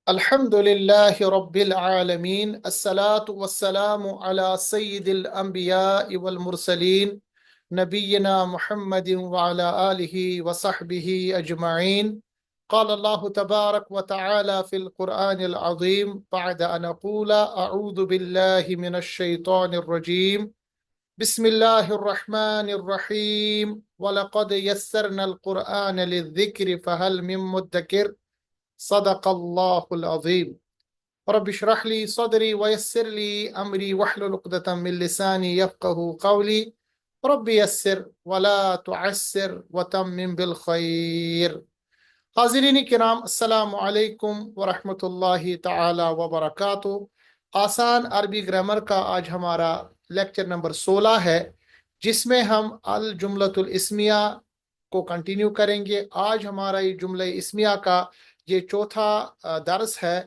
الحمد لله رب العالمين الصلاة والسلام على سيد الأنبياء والمرسلين نبينا محمد وعلى آله وصحبه أجمعين. قال الله تبارك وتعالى في القرآن العظيم بعد أن أقول أعوذ بالله من الشيطان الرجيم. بسم الله الرحمن الرحيم ولقد يسرنا القرآن للذكر فهل من مدكر. صدق الله العظيم. رب اشرح لي صدري ويسر لي أمري واحلل عقدة من لساني يفقه قولي. رب يسر ولا تعسر وتمم بالخير. حاضرین کرام، السلام علیکم ورحمۃ تعالی وبرکاتہ۔ آسان عربی گرامر کا آج ہمارا لیکچر نمبر 16 ہے، جس میں ہم الجملۃ الاسمیہ کو کنٹینیو کریں گے۔ آج ہمارا یہ جملہ اسمیہ کا یہ چوتھا درس ہے،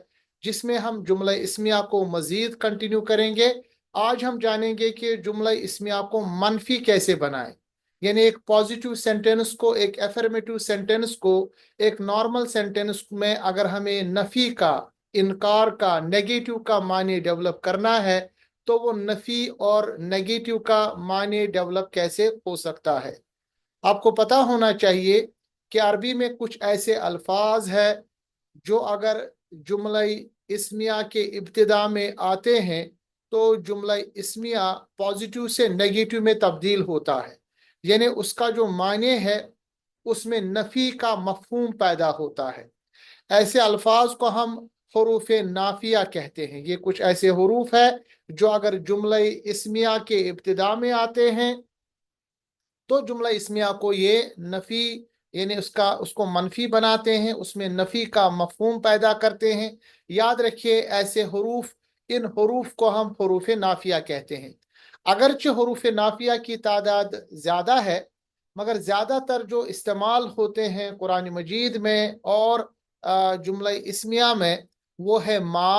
جس میں ہم جملہ اسمیہ کو مزید کنٹینیو کریں گے۔ آج ہم جانیں گے کہ جملہ اسمیہ کو منفی کیسے بنائیں، یعنی ایک پازیٹیو سینٹینس کو، ایک افرمیٹیو سینٹینس کو ایک نارمل سینٹینس میں اگر ہمیں نفی کا، انکار کا، نیگیٹو کا معنی ڈیولپ کرنا ہے تو وہ نفی اور نیگیٹو کا معنی ڈیولپ کیسے ہو سکتا ہے۔ آپ کو پتا ہونا چاہیے کہ عربی میں کچھ ایسے الفاظ ہیں جو اگر جملہ اسمیہ کے ابتدا میں آتے ہیں تو جملہ اسمیہ پازیٹیو سے نیگیٹو میں تبدیل ہوتا ہے، یعنی اس کا جو معنی ہے اس میں نفی کا مفہوم پیدا ہوتا ہے۔ ایسے الفاظ کو ہم حروف نافیہ کہتے ہیں۔ یہ کچھ ایسے حروف ہے جو اگر جملہ اسمیہ کے ابتدا میں آتے ہیں تو جملہ اسمیہ کو یہ نفی، یعنی اس کو منفی بناتے ہیں، اس میں نفی کا مفہوم پیدا کرتے ہیں۔ یاد رکھیے ایسے حروف، ان حروف کو ہم حروف نافیہ کہتے ہیں۔ اگرچہ حروف نافیہ کی تعداد زیادہ ہے، مگر زیادہ تر جو استعمال ہوتے ہیں قرآن مجید میں اور جملہ اسمیہ میں وہ ہے ما،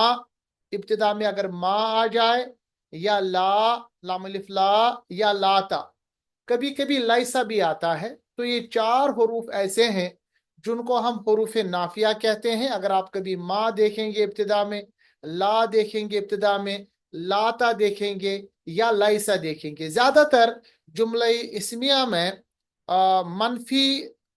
ابتدا میں اگر ما آ جائے، یا لا، لام الف لا، یا لاتا، کبھی کبھی لائسا بھی آتا ہے۔ تو یہ چار حروف ایسے ہیں جن کو ہم حروف نافیہ کہتے ہیں۔ اگر آپ کبھی ما دیکھیں گے ابتدا میں، لا دیکھیں گے ابتدا میں، لاتا دیکھیں گے، یا لائسا دیکھیں گے، زیادہ تر جملہ اسمیہ میں منفی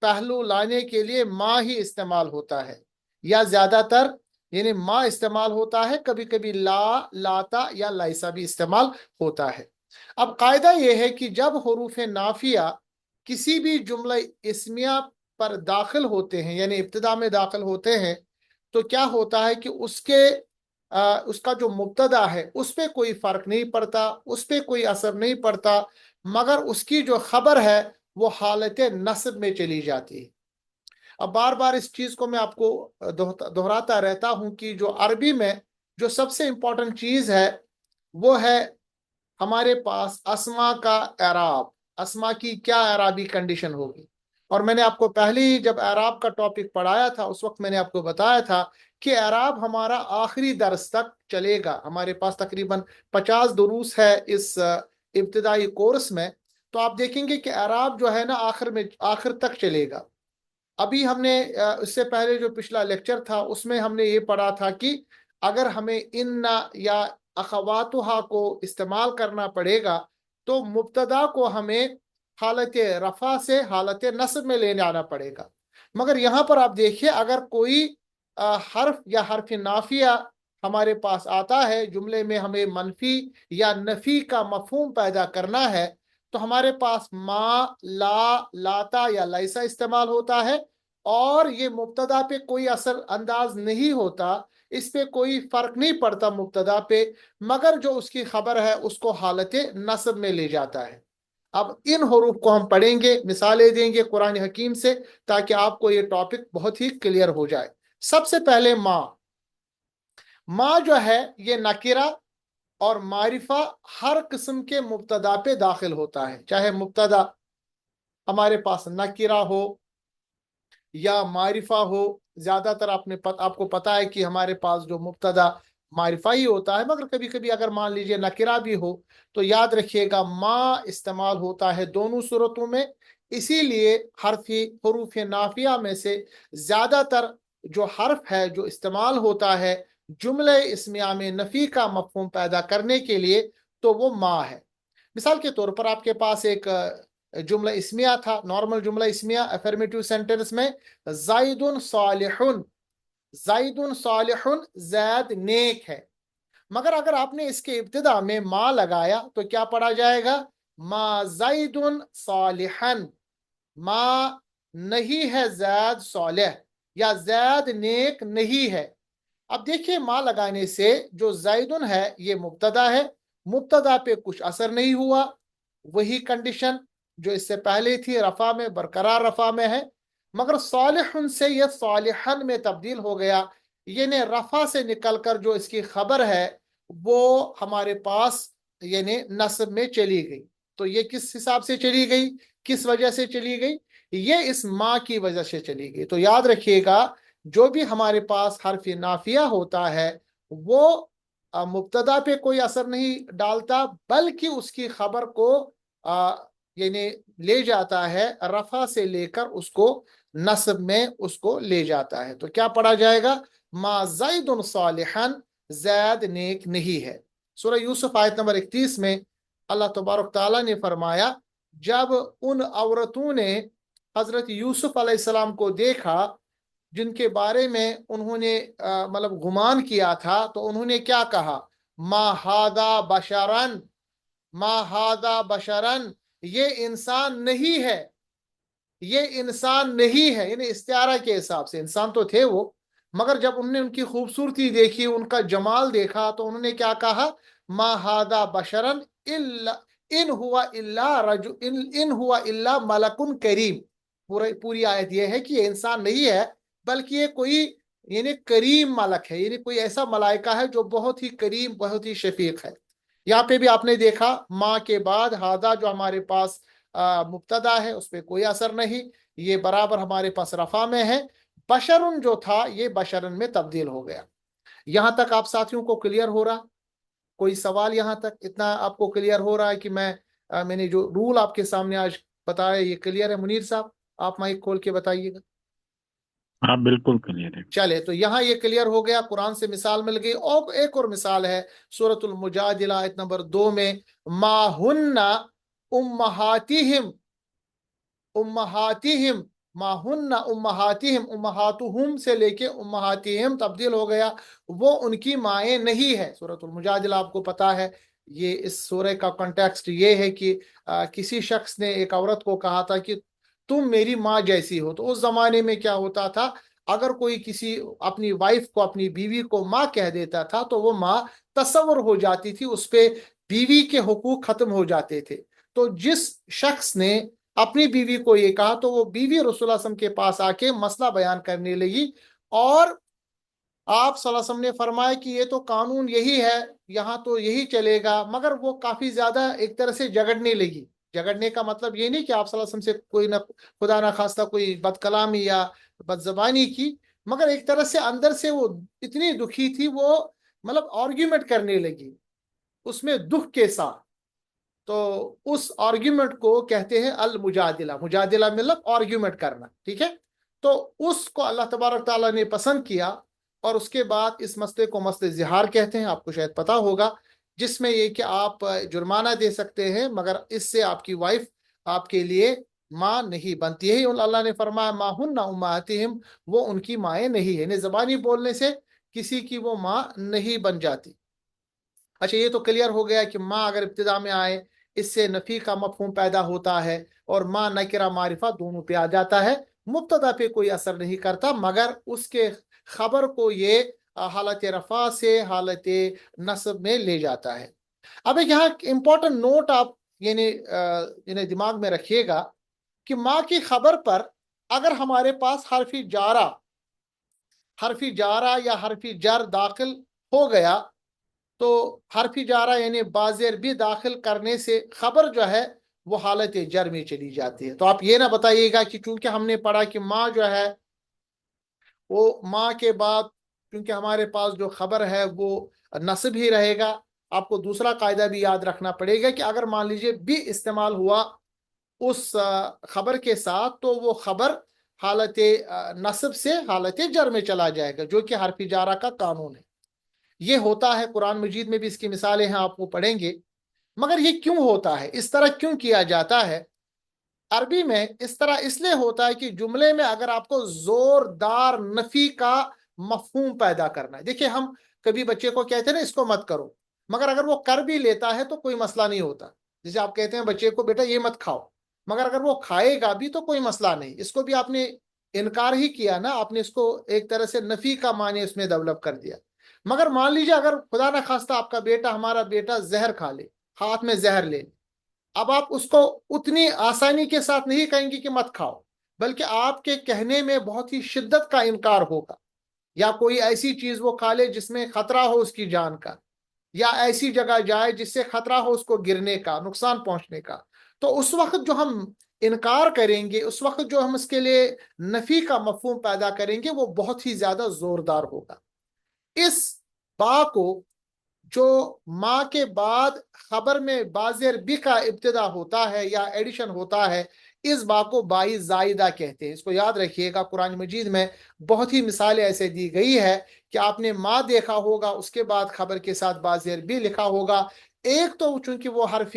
پہلو لانے کے لیے ما ہی استعمال ہوتا ہے، یا زیادہ تر یعنی ما استعمال ہوتا ہے، کبھی کبھی لا، لاتا یا لائسا بھی استعمال ہوتا ہے۔ اب قاعدہ یہ ہے کہ جب حروف نافیہ کسی بھی جملہ اسمیہ پر داخل ہوتے ہیں، یعنی ابتدا میں داخل ہوتے ہیں، تو کیا ہوتا ہے کہ اس کا جو مبتدا ہے اس پہ کوئی فرق نہیں پڑتا، اس پہ کوئی اثر نہیں پڑتا، مگر اس کی جو خبر ہے وہ حالت نصب میں چلی جاتی ہے۔ اب بار بار اس چیز کو میں آپ کو دہراتا رہتا ہوں کہ جو عربی میں جو سب سے امپورٹنٹ چیز ہے وہ ہے ہمارے پاس اسما کا اعراب۔ اسما کی کیا اعرابی کنڈیشن ہوگی، اور میں نے آپ کو پہلے ہی جب اعراب کا ٹاپک پڑھایا تھا اس وقت میں نے آپ کو بتایا تھا کہ اعراب ہمارا آخری درس تک چلے گا۔ ہمارے پاس تقریباً 50 دروس ہے اس ابتدائی کورس میں، تو آپ دیکھیں گے کہ اعراب جو ہے نا آخر تک چلے گا۔ ابھی ہم نے اس سے پہلے جو پچھلا لیکچر تھا اس میں ہم نے یہ پڑھا تھا کہ اگر ہمیں ان یا اخواتہا کو استعمال کرنا پڑے گا تو مبتدا کو ہمیں حالت رفع سے حالت نصب میں لے جانا پڑے گا۔ مگر یہاں پر آپ دیکھیے اگر کوئی حرف یا حرف نافیہ ہمارے پاس آتا ہے، جملے میں ہمیں منفی یا نفی کا مفہوم پیدا کرنا ہے، تو ہمارے پاس ما، لا، لاتا یا لائسا استعمال ہوتا ہے، اور یہ مبتدا پہ کوئی اثر انداز نہیں ہوتا، اس پہ کوئی فرق نہیں پڑتا مبتدا پہ، مگر جو اس کی خبر ہے اس کو حالت نصب میں لے جاتا ہے۔ اب ان حروف کو ہم پڑھیں گے، مثالیں دیں گے قرآن حکیم سے تاکہ آپ کو یہ ٹاپک بہت ہی کلیئر ہو جائے۔ سب سے پہلے ما جو ہے یہ نکرہ اور معرفہ ہر قسم کے مبتدا پہ داخل ہوتا ہے، چاہے مبتدا ہمارے پاس نکرہ ہو یا معرفہ ہو۔ زیادہ تر آپ کو پتا ہے کہ ہمارے پاس جو مبتدا معرفہ ہی ہوتا ہے، مگر کبھی کبھی اگر مان لیجئے نکرہ بھی ہو تو یاد رکھیے گا ما استعمال ہوتا ہے دونوں صورتوں میں۔ اسی لیے حروف نافیہ میں سے زیادہ تر جو حرف ہے جو استعمال ہوتا ہے جملہ اسمیہ میں نفی کا مفہوم پیدا کرنے کے لیے تو وہ ما ہے۔ مثال کے طور پر آپ کے پاس ایک جملہ اسمیہ تھا، نارمل جملہ اسمیہ افرمیٹیو سینٹنس میں زید صالح، زید صالح، زید نیک ہے، مگر اگر آپ نے اس کے ابتدا میں ما لگایا تو کیا پڑھا جائے گا؟ ما زید صالحا، ما نہیں ہے زید صالح، یا زید نیک نہیں ہے۔ اب دیکھیے ما لگانے سے جو زیدن ہے یہ مبتدا ہے، مبتدا پہ کچھ اثر نہیں ہوا، وہی کنڈیشن جو اس سے پہلے تھی رفع میں برقرار رفع میں ہے، مگر صالحن سے یہ صالحن میں تبدیل ہو گیا، یعنی رفع سے نکل کر جو اس کی خبر ہے وہ ہمارے پاس یعنی نصب میں چلی گئی۔ تو یہ کس حساب سے چلی گئی، کس وجہ سے چلی گئی؟ یہ اس ما کی وجہ سے چلی گئی۔ تو یاد رکھیے گا جو بھی ہمارے پاس حرف نافیہ ہوتا ہے وہ مبتدا پہ کوئی اثر نہیں ڈالتا، بلکہ اس کی خبر کو یعنی لے جاتا ہے، رفع سے لے کر اس کو نصب میں اس کو لے جاتا ہے۔ تو کیا پڑھا جائے گا؟ ما زید صالحا، زید نیک نہیں ہے۔ سورہ یوسف آیت نمبر 31 میں اللہ تبارک تعالیٰ نے فرمایا جب ان عورتوں نے حضرت یوسف علیہ السلام کو دیکھا جن کے بارے میں انہوں نے مطلب گمان کیا تھا، تو انہوں نے کیا کہا؟ ما ہاذا بشرن، ما ہاذا بشرن، یہ انسان نہیں ہے، یہ انسان نہیں ہے، یعنی استعارہ کے حساب سے انسان تو تھے وہ، مگر جب انہوں نے ان کی خوبصورتی دیکھی، ان کا جمال دیکھا، تو انہوں نے کیا کہا؟ ما ہاذا بشرن الا ان ہوا الا رجل ان ہوا الا ملک کریم۔ پوری آیت یہ ہے کہ یہ انسان نہیں ہے بلکہ یہ کوئی یعنی کریم ملک ہے، یعنی کوئی ایسا ملائکہ ہے جو بہت ہی کریم، بہت ہی شفیق ہے۔ یہاں پہ بھی آپ نے دیکھا ما کے بعد ہاذا جو ہمارے پاس مبتدا ہے اس پہ کوئی اثر نہیں، یہ برابر ہمارے پاس رفع میں ہے۔ بشرن جو تھا یہ بشرن میں تبدیل ہو گیا۔ یہاں تک آپ ساتھیوں کو کلیئر ہو رہا؟ کوئی سوال یہاں تک اتنا آپ کو کلیئر ہو رہا ہے کہ میں نے جو رول آپ کے سامنے آج بتایا یہ کلیئر ہے؟ منیر صاحب آپ مائک کھول کے بتائیے گا۔ ہاں بالکل کلیئر ہے۔ چلے تو یہاں یہ کلیئر ہو گیا، قرآن سے مثال مل گئی۔ اور ایک اور مثال ہے سورۃ المجادلہ آیت نمبر 2 میں، ما ہن امہاتہم، امہاتہم، ما ہن امہاتہم، امہاتہم سے لے کے امہاتہم تبدیل ہو گیا، وہ ان کی مائیں نہیں ہے۔ سورۃ المجادلہ آپ کو پتا ہے یہ اس سورہ کا کنٹیکسٹ یہ ہے کہ کسی شخص نے ایک عورت کو کہا تھا کہ تم میری ماں جیسی ہو۔ تو اس زمانے میں کیا ہوتا تھا، اگر کوئی کسی اپنی وائف کو، اپنی بیوی کو ماں کہہ دیتا تھا تو وہ ماں تصور ہو جاتی تھی، اس پہ بیوی کے حقوق ختم ہو جاتے تھے۔ تو جس شخص نے اپنی بیوی کو یہ کہا تو وہ بیوی رسول اللہ صلی اللہ علیہ وسلم کے پاس آ کے مسئلہ بیان کرنے لگی، اور آپ صلی اللہ علیہ وسلم نے فرمایا کہ یہ تو قانون یہی ہے، یہاں تو یہی چلے گا، مگر وہ کافی زیادہ ایک طرح سے جگڑنے لگی۔ جگڑنے کا مطلب یہ نہیں کہ آپ صلی اللہ علیہ وسلم سے کوئی نہ خدا نہ خواستہ کوئی بد کلامی یا بد زبانی کی، مگر ایک طرح سے اندر سے وہ اتنی دکھی تھی، وہ مطلب آرگیومنٹ کرنے لگی اس میں دکھ کے ساتھ۔ تو اس آرگیومنٹ کو کہتے ہیں المجادلہ، مجادلہ مطلب آرگیومنٹ کرنا، ٹھیک ہے؟ تو اس کو اللہ تبارک تعالیٰ نے پسند کیا، اور اس کے بعد اس مسئلے کو مسئلہ زہار کہتے ہیں، آپ کو شاید پتا ہوگا، جس میں یہ کہ آپ جرمانہ دے سکتے ہیں مگر اس سے آپ کی وائف آپ کے لیے ماں نہیں بنتی ہے۔ اللہ نے فرمایا ما ہن امہاتہم، وہ ان کی مائیں نہیں ہے، یعنی زبانی بولنے سے کسی کی وہ ماں نہیں بن جاتی۔ اچھا یہ تو کلیئر ہو گیا کہ ماں اگر ابتدا میں آئے اس سے نفی کا مفہوم پیدا ہوتا ہے، اور ماں نکرہ معرفہ دونوں پہ آ جاتا ہے، مبتدا پہ کوئی اثر نہیں کرتا، مگر اس کے خبر کو یہ حالت رفع سے حالت نصب میں لے جاتا ہے۔ اب ایک یہاں امپورٹنٹ نوٹ آپ یعنی دماغ میں رکھیے گا کہ ماں کی خبر پر اگر ہمارے پاس حرفی جارہ یا حرفی جر داخل ہو گیا تو حرفی جارہ یعنی بازر بھی داخل کرنے سے خبر جو ہے وہ حالت جر میں چلی جاتی ہے۔ تو آپ یہ نہ بتائیے گا کہ چونکہ ہم نے پڑھا کہ ماں جو ہے وہ ماں کے بعد کیونکہ ہمارے پاس جو خبر ہے وہ نصب ہی رہے گا۔ آپ کو دوسرا قاعدہ بھی یاد رکھنا پڑے گا کہ اگر مان لیجئے بھی استعمال ہوا اس خبر کے ساتھ تو وہ خبر حالت نصب سے حالت جر میں چلا جائے گا، جو کہ حرف جارہ کا قانون ہے۔ یہ ہوتا ہے، قرآن مجید میں بھی اس کی مثالیں ہیں، آپ وہ پڑھیں گے۔ مگر یہ کیوں ہوتا ہے، اس طرح کیوں کیا جاتا ہے؟ عربی میں اس طرح اس لیے ہوتا ہے کہ جملے میں اگر آپ کو زوردار نفی کا مفہوم پیدا کرنا ہے، دیکھیں ہم کبھی بچے کو کہتے ہیں نا اس کو مت کرو، مگر اگر وہ کر بھی لیتا ہے تو کوئی مسئلہ نہیں ہوتا۔ جیسے آپ کہتے ہیں بچے کو بیٹا یہ مت کھاؤ، مگر اگر وہ کھائے گا بھی تو کوئی مسئلہ نہیں، اس کو بھی آپ نے انکار ہی کیا نا، آپ نے اس کو ایک طرح سے نفی کا معنی اس میں ڈیولپ کر دیا۔ مگر مان لیجیے اگر خدا نہ خواستہ آپ کا بیٹا، ہمارا بیٹا زہر کھا لے، ہاتھ میں زہر لے، اب آپ اس کو اتنی آسانی کے ساتھ نہیں کہیں گے کہ مت کھاؤ، بلکہ آپ کے کہنے میں بہت ہی شدت کا انکار ہوگا۔ یا کوئی ایسی چیز وہ کھا لے جس میں خطرہ ہو اس کی جان کا، یا ایسی جگہ جائے جس سے خطرہ ہو اس کو گرنے کا، نقصان پہنچنے کا، تو اس وقت جو ہم انکار کریں گے، اس وقت جو ہم اس کے لیے نفی کا مفہوم پیدا کریں گے، وہ بہت ہی زیادہ زوردار ہوگا۔ اس با کو جو ماں کے بعد خبر میں بازر بی کا ابتدا ہوتا ہے یا ایڈیشن ہوتا ہے، اس با کو بائی زائدہ کہتے ہیں۔ اس کو یاد رکھیے گا، قرآن مجید میں بہت ہی مثالیں ایسے دی گئی ہے کہ آپ نے ماں دیکھا ہوگا، اس کے بعد خبر کے ساتھ بازر بی لکھا ہوگا۔ ایک تو چونکہ وہ حرف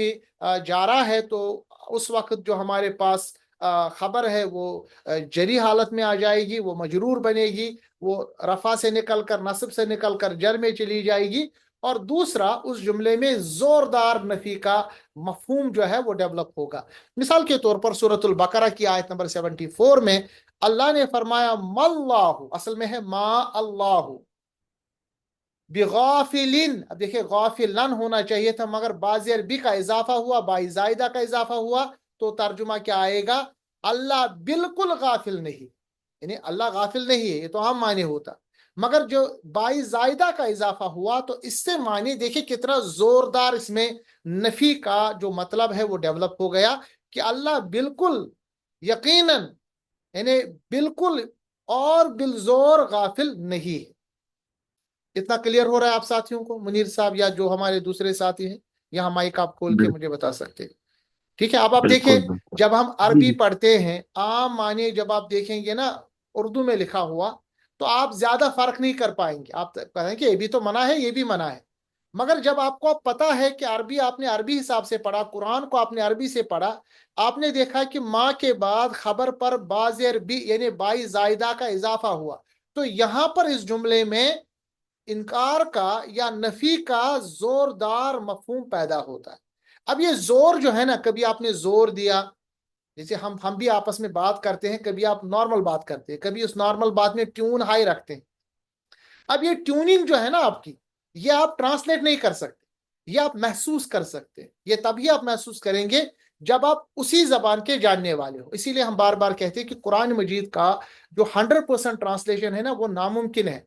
جارہ ہے، تو اس وقت جو ہمارے پاس خبر ہے وہ جری حالت میں آ جائے گی، وہ مجرور بنے گی، وہ رفع سے نکل کر نصب سے نکل کر جر میں چلی جائے گی، اور دوسرا اس جملے میں زوردار نفی کا مفہوم جو ہے وہ ڈیولپ ہوگا۔ مثال کے طور پر سورۃ البقرہ کی آیت نمبر 74 میں اللہ نے فرمایا ماللہ، اصل میں ہے ما اللہ بغافلن، اب دیکھیں غافلن ہونا چاہیے تھا، مگر بازر بی کا اضافہ ہوا، بائی زائدہ کا اضافہ ہوا، تو ترجمہ کیا آئے گا؟ اللہ بالکل غافل نہیں، یعنی اللہ غافل نہیں ہے، یہ تو عام معنی ہوتا، مگر جو بائی زائدہ کا اضافہ ہوا تو اس سے معنی دیکھیں کتنا زوردار اس میں نفی کا جو مطلب ہے وہ ڈیولپ ہو گیا، کہ اللہ بالکل یقیناً، یعنی بالکل اور بالزور غافل نہیں ہے۔ اتنا کلیئر ہو رہا ہے آپ ساتھیوں کو؟ منیر صاحب یا جو ہمارے دوسرے ساتھی ہیں، یہاں مائک آپ کھول کے بال- مجھے بتا سکتے ہیں؟ ٹھیک ہے، اب آپ دیکھیں بالکل بالکل جب ہم جی عربی جی پڑھتے ہیں، عام معنی جب آپ دیکھیں گے نا اردو میں لکھا ہوا، تو آپ زیادہ فرق نہیں کر پائیں گے، آپ کہیں کہ یہ بھی تو منع ہے، یہ بھی منع ہے۔ مگر جب آپ کو پتا ہے کہ عربی آپ نے عربی حساب سے پڑھا، قرآن کو آپ نے عربی سے پڑھا، آپ نے دیکھا کہ ماں کے بعد خبر پر بازر بی یعنی بائی زائدہ کا اضافہ ہوا، تو یہاں پر اس جملے میں انکار کا یا نفی کا زوردار مفہوم پیدا ہوتا ہے۔ اب یہ زور جو ہے نا، کبھی آپ نے زور دیا، جیسے ہم بھی آپس میں بات کرتے ہیں، کبھی آپ نارمل بات کرتے ہیں، کبھی اس نارمل بات میں ٹیون ہائی رکھتے ہیں۔ اب یہ ٹیوننگ جو ہے نا آپ کی، یہ آپ ٹرانسلیٹ نہیں کر سکتے، یہ آپ محسوس کر سکتے ہیں۔ یہ تبھی آپ محسوس کریں گے جب آپ اسی زبان کے جاننے والے ہو۔ اسی لیے ہم بار بار کہتے ہیں کہ قرآن مجید کا جو 100% ٹرانسلیشن ہے نا، وہ ناممکن ہے۔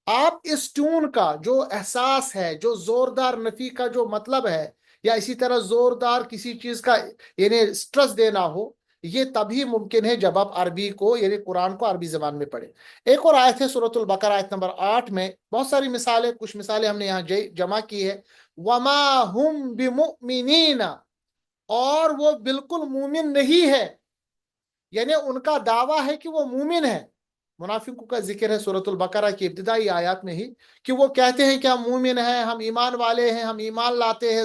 آپ اس ٹیون کا جو احساس ہے، جو زوردار نفی کا جو مطلب ہے، یا اسی طرح زوردار کسی چیز کا یعنی سٹرس دینا ہو، یہ تبھی ممکن ہے جب آپ عربی کو یعنی قرآن کو عربی زبان میں پڑھیں۔ ایک اور آیت ہے سورۃ البقرہ آیت نمبر 8 میں، بہت ساری مثالیں، کچھ مثالیں ہم نے یہاں جمع کی ہے۔ وما ہم بمؤمنین، اور وہ بالکل مومن نہیں ہے، یعنی ان کا دعویٰ ہے کہ وہ مومن ہے۔ منافقوں کا ذکر ہے سورۃ البقرہ کی ابتدائی آیات میں ہی، کہ وہ کہتے ہیں کہ ہم مومن ہیں، ہم ایمان والے ہیں، ہم ایمان لاتے ہیں،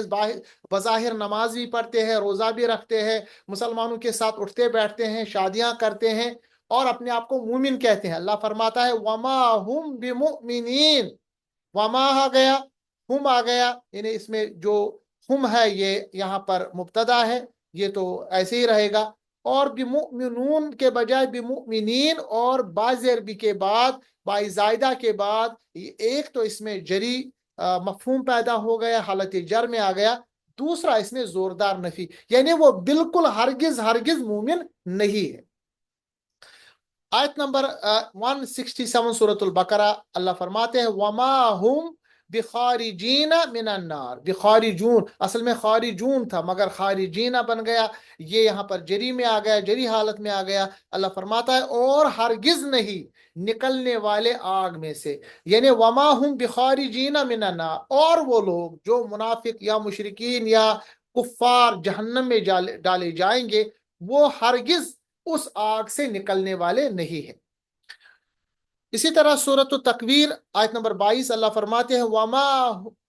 بظاہر نماز بھی پڑھتے ہیں، روزہ بھی رکھتے ہیں، مسلمانوں کے ساتھ اٹھتے بیٹھتے ہیں، شادیاں کرتے ہیں، اور اپنے آپ کو مومن کہتے ہیں۔ اللہ فرماتا ہے وما ہم بمؤمنین، وما آ گیا، ہم آ گیا، یعنی اس میں جو ہم ہے یہ یہاں پر مبتدا ہے، یہ تو ایسے ہی رہے گا، اور بمؤمنون کے بجائے بمؤمنین، اور بازر بی کے بعد بائی زائدہ کے بعد ایک تو اس میں جری مفہوم پیدا ہو گیا، حالت جر میں آ گیا، دوسرا اس میں زوردار نفی، یعنی وہ بالکل ہرگز ہرگز مومن نہیں ہے۔ آیت نمبر 167 سورۃ البقرہ، اللہ فرماتے ہیں وما ہم بخارجین من النار، بخارجون اصل میں خارجون تھا، مگر خارجین بن گیا، یہ یہاں پر جری میں آ گیا، جری حالت میں آ گیا۔ اللہ فرماتا ہے اور ہرگز نہیں نکلنے والے آگ میں سے، یعنی وما ہم بخارجین من النار، اور وہ لوگ جو منافق یا مشرکین یا کفار جہنم میں ڈالے جائیں گے، وہ ہرگز اس آگ سے نکلنے والے نہیں ہیں۔ اسی طرح سورۃ التکویر آیت نمبر 22 اللہ فرماتے ہیں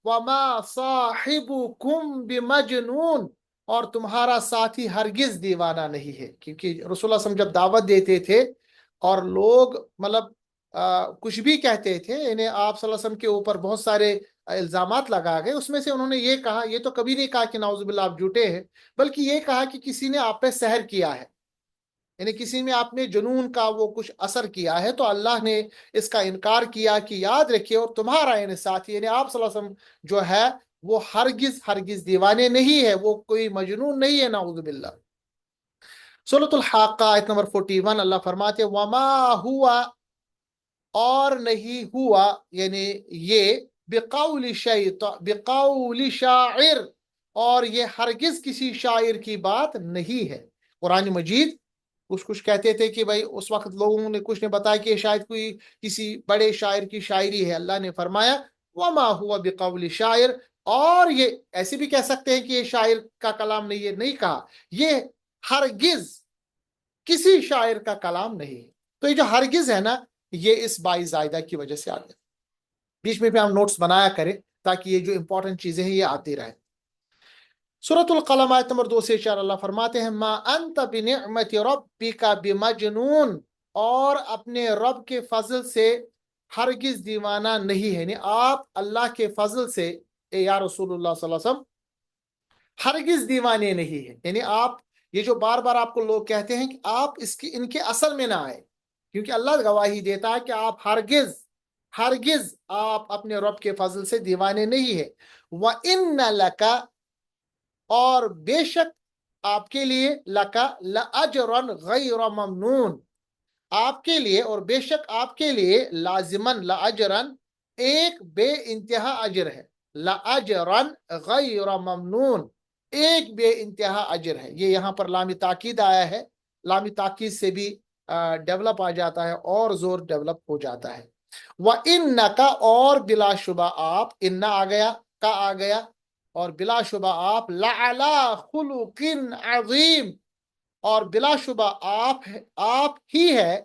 وما صاحبکم بمجنون، اور تمہارا ساتھی ہرگز دیوانہ نہیں ہے۔ کیونکہ رسول اللہ صلی اللہ علیہ وسلم جب دعوت دیتے تھے اور لوگ مطلب کچھ بھی کہتے تھے، انہیں آپ صلی اللہ علیہ وسلم کے اوپر بہت سارے الزامات لگا گئے، اس میں سے انہوں نے یہ کہا، یہ تو کبھی نہیں کہا کہ نعوذ باللہ آپ جھوٹے ہیں، بلکہ یہ کہا کہ کسی نے آپ پہ سحر کیا ہے، یعنی کسی میں آپ نے جنون کا وہ کچھ اثر کیا ہے، تو اللہ نے اس کا انکار کیا کہ یاد رکھیے اور تمہارا یعنی ساتھی یعنی آپ صلی اللہ علیہ وسلم جو ہے وہ ہرگز دیوانے نہیں ہے، وہ کوئی مجنون نہیں ہے، نعوذ باللہ۔ سورۃ الحاقہ آیت نمبر 41 اللہ فرماتے وما ہوا، اور نہیں ہوا یعنی یہ بقول شاعر، اور یہ ہرگز کسی شاعر کی بات نہیں ہے۔ قرآن مجید کچھ کہتے تھے کہ بھائی اس وقت لوگوں نے کچھ نے بتایا کہ شاید کوئی کسی بڑے شاعر کی شاعری ہے، اللہ نے فرمایا وما ہوا بقول شاعر، اور یہ ایسے بھی کہہ سکتے ہیں کہ یہ شاعر کا کلام نہیں، یہ نہیں کہا، یہ ہرگز کسی شاعر کا کلام نہیں ہے۔ تو یہ جو ہرگز ہے نا، یہ اس بائی زائدہ کی وجہ سے آ گیا۔ بیچ میں بھی ہم نوٹس بنایا کریں تاکہ یہ جو امپورٹنٹ چیزیں ہیں یہ آتی رہیں۔ سورۃ القلم آیت نمبر 2 سے 4 اللہ فرماتے ہیں ما انت بنعمت ربک بمجنون، اور اپنے رب کے فضل سے ہرگز دیوانہ نہیں ہے، یعنی آپ اللہ کے فضل سے اے یا رسول اللہ صلی اللہ علیہ وسلم ہرگز دیوانے نہیں ہیں، یعنی آپ یہ جو بار بار آپ کو لوگ کہتے ہیں کہ آپ ان کے اصل میں نہ آئے، کیونکہ اللہ گواہی دیتا ہے کہ آپ ہرگز آپ اپنے رب کے فضل سے دیوانے نہیں ہیں۔ وَإِنَّ لَكَ، اور بے شک آپ کے لیے، لَكَ لَأَجْرًا غَيْرَ مَمْنُونَ، آپ کے لیے اور بے شک آپ کے لیے لازماً لَأَجْرًا ایک بے انتہا اجر ہے، لَأَجْرًا غَيْرَ مَمْنُونَ ایک بے انتہا اجر ہے۔ یہ یہاں پر لام تاکید آیا ہے، لام تاکید سے بھی ڈیولپ آ جاتا ہے اور زور ڈیولپ ہو جاتا ہے۔ وَإِنَّكَ، اور بلا شبہ آپ، اِنَّ آ گیا، کا آ گیا، اور بلا شبہ آپ لَعَلَىٰ خُلُقٍ عَظِيمٍ، اور بلا شبہ آپ ہی ہے،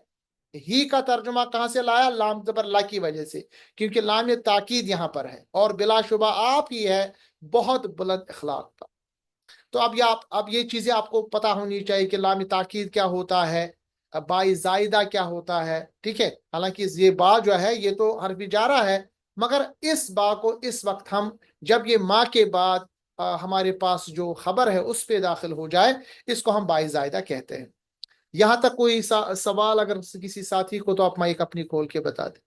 ہی کا ترجمہ کہاں سے لایا؟ لام زبر لا کی وجہ سے، کیونکہ لام تاکید یہاں پر ہے، اور بلا شبہ آپ ہی ہے بہت بلند اخلاق کا۔ تو اب یہ چیزیں آپ کو پتہ ہونی چاہیے کہ لام تاکید کیا ہوتا ہے، بائی زائدہ کیا ہوتا ہے، ٹھیک ہے۔ حالانکہ یہ با جو ہے یہ تو حرف جارہ ہے، مگر اس با کو اس وقت ہم جب یہ ما کے بعد ہمارے پاس جو خبر ہے اس پہ داخل ہو جائے، اس کو ہم بائی زائدہ کہتے ہیں۔ یہاں تک کوئی سوال اگر کسی ساتھی کو تو آپ مائک اپنی کھول کے بتا دیں،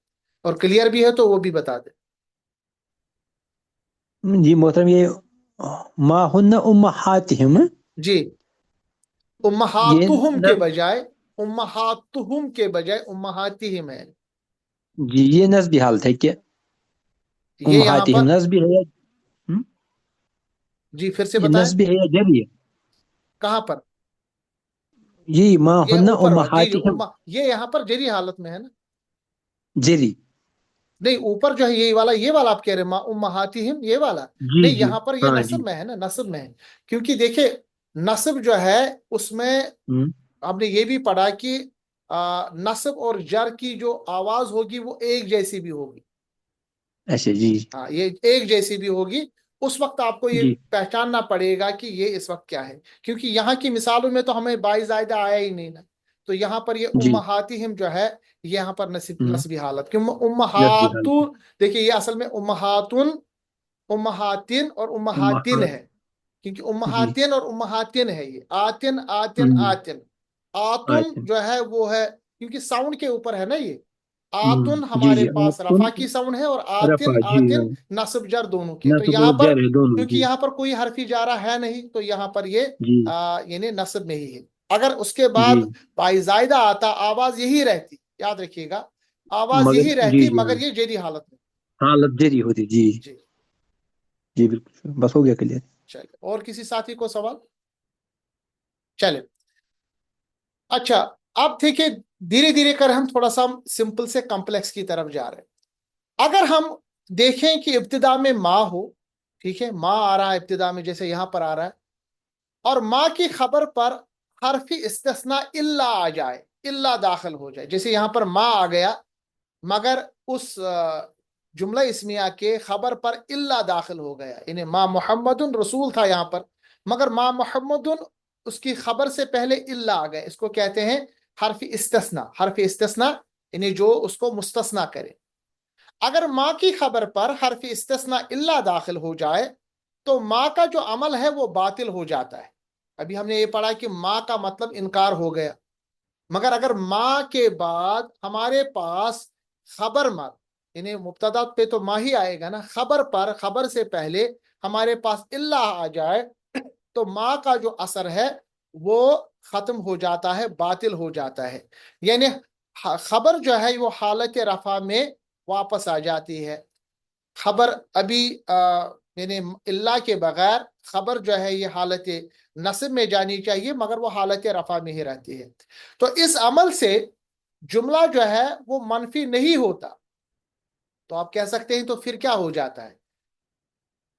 اور کلیئر بھی ہے تو وہ بھی بتا دیں۔ جی محترم، یہ ما ہن امہاتہم، جی، یہ امہاتہم کے بجائے امہاتہم ہے۔ جی یہ نسبی حالت ہے کہ یہ یہاں امہاتہم پر نسبی ہے جی پھر سے یہ بتائیں نسبی ہے یا جری ہے؟ کہاں پر؟ یہ ما یہ ہن اوپر جی امہاتہم یہ یہاں پر جری حالت میں ہے نا، جری، نہیں اوپر جو ہے یہ والا آپ کہہ رہے ہیں ما امہاتہم، یہ والا جی نہیں، جی یہاں پر یہ ہاں نصب جی میں ہے نا، نصب میں ہے، کیونکہ دیکھیں نصب جو ہے اس میں ہم نے یہ بھی پڑھا کہ نصب اور جر کی جو آواز ہوگی وہ ایک جیسی بھی ہوگی، اچھا جی ہاں یہ ایک جیسی بھی ہوگی، اس وقت آپ کو یہ جی پہچاننا پڑے گا کہ یہ اس وقت کیا ہے، کیونکہ یہاں کی مثالوں میں تو ہمیں بائی زائدہ آیا ہی نہیں نا، تو یہاں پر یہ جی امہاتہم جو ہے یہاں پر نصبی حالت، کہ نسبی امہات، حالت دیکھیے یہ اصل میں امہاتن، امہاتن اور امہاتن امہات، ہے، کیونکہ جی امہاتن اور امہاتن ہے، یہ آتن آتن آتن، آتن آیتن، جو ہے وہ ہے کیونکہ ساؤنڈ کے اوپر ہے نا، یہ آتن جی ہمارے جی پاس آتن رفع کی ساؤنڈ ہے، اور آتن رفع، جی آتن نصب جر دونوں کے، تو نصب یہاں اور پر جر ہے دونوں، کیونکہ جی یہاں پر کوئی حرفی جارہ ہے نہیں، تو یہاں پر یہ جی یعنی نصب میں ہی ہے۔ اگر اس کے بعد جی بائی زائدہ آتا آواز یہی رہتی، یاد رکھیے گا آواز مگر یہی جی رہتی جی مگر یہ جیری حالت میں۔ حالت جری ہوتی، جی جی جی بالکل، بس ہو گیا کلیئر۔ چلے، اور کسی ساتھی کو سوال؟ چلے اچھا، اب دیکھیے دھیرے دھیرے کر ہم تھوڑا سا سمپل سے کمپلیکس کی طرف جا رہے ہیں۔ اگر ہم دیکھیں کہ ابتدا میں ماں ہو، ٹھیک ہے، ماں آ رہا ہے ابتدا میں جیسے یہاں پر آ رہا ہے، اور ماں کی خبر پر حرف استثناء الا آ جائے، الا داخل ہو جائے، جیسے یہاں پر ما آ گیا مگر اس جملہ اسمیہ کے خبر پر الا داخل ہو گیا، یعنی ما محمد رسول تھا یہاں پر، مگر ما محمد اس کی خبر سے پہلے الا آ گئے، اس کو کہتے ہیں حرف استثناء، حرف استثناء یعنی جو اس کو مستثنا کرے۔ اگر ما کی خبر پر حرف استثناء الا داخل ہو جائے تو ما کا جو عمل ہے وہ باطل ہو جاتا ہے۔ ابھی ہم نے یہ پڑھا کہ ما کا مطلب انکار ہو گیا، مگر اگر ما کے بعد ہمارے پاس خبر مر، یعنی مبتدا پہ تو ما ہی آئے گا نا، خبر پر، خبر سے پہلے ہمارے پاس الا آ جائے تو ما کا جو اثر ہے وہ ختم ہو جاتا ہے، باطل ہو جاتا ہے، یعنی خبر جو ہے وہ حالت رفع میں واپس آ جاتی ہے۔ خبر ابھی یعنی اللہ کے بغیر خبر جو ہے یہ حالت نصب میں جانی چاہیے، مگر وہ حالت رفع میں ہی رہتی ہے۔ تو اس عمل سے جملہ جو ہے وہ منفی نہیں ہوتا، تو آپ کہہ سکتے ہیں تو پھر کیا ہو جاتا ہے؟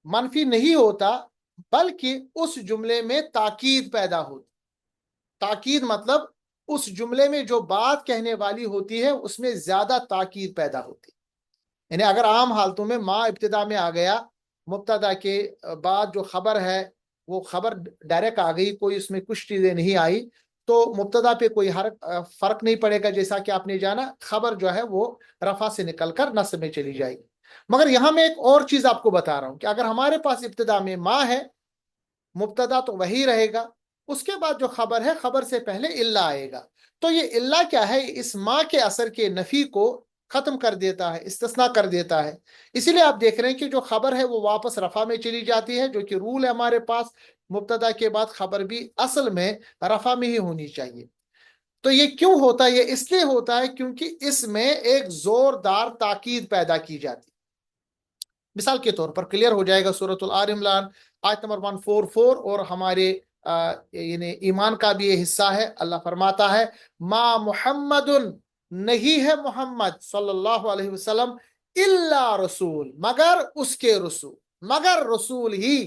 منفی نہیں ہوتا، بلکہ اس جملے میں تاکید پیدا ہوتی۔ تاکید مطلب اس جملے میں جو بات کہنے والی ہوتی ہے اس میں زیادہ تاکید پیدا ہوتی، یعنی اگر عام حالتوں میں ما ابتدا میں آ گیا، مبتدا کے بعد جو خبر ہے وہ خبر ڈائریکٹ آ گئی، کوئی اس میں کچھ چیزیں نہیں آئی، تو مبتدا پہ کوئی فرق نہیں پڑے گا، جیسا کہ آپ نے جانا خبر جو ہے وہ رفع سے نکل کر نصب میں چلی جائے گی۔ مگر یہاں میں ایک اور چیز آپ کو بتا رہا ہوں کہ اگر ہمارے پاس ابتدا میں ما ہے، مبتدا تو وہی رہے گا، اس کے بعد جو خبر ہے خبر سے پہلے الا آئے گا، تو یہ الا کیا ہے؟ اس ما کے اثر کے نفی کو ختم کر دیتا ہے، استثناء کر دیتا ہے۔ اسی لیے آپ دیکھ رہے ہیں کہ جو خبر ہے وہ واپس رفع میں چلی جاتی ہے، جو کہ رول ہے ہمارے پاس، مبتدا کے بعد خبر بھی اصل میں رفع میں ہی ہونی چاہیے۔ تو یہ کیوں ہوتا ہے؟ یہ اس لیے ہوتا ہے کیونکہ اس میں ایک زوردار تاکید پیدا کی جاتی ہے۔ مثال کے طور پر کلیئر ہو جائے گا سورۃ الآل عمران آیت نمبر 144، اور ہمارے یعنی ایمان کا بھی یہ حصہ ہے۔ اللہ فرماتا ہے ما محمد، نہیں ہے محمد صلی اللہ علیہ وسلم، الا رسول، مگر اس کے رسول، مگر رسول ہی،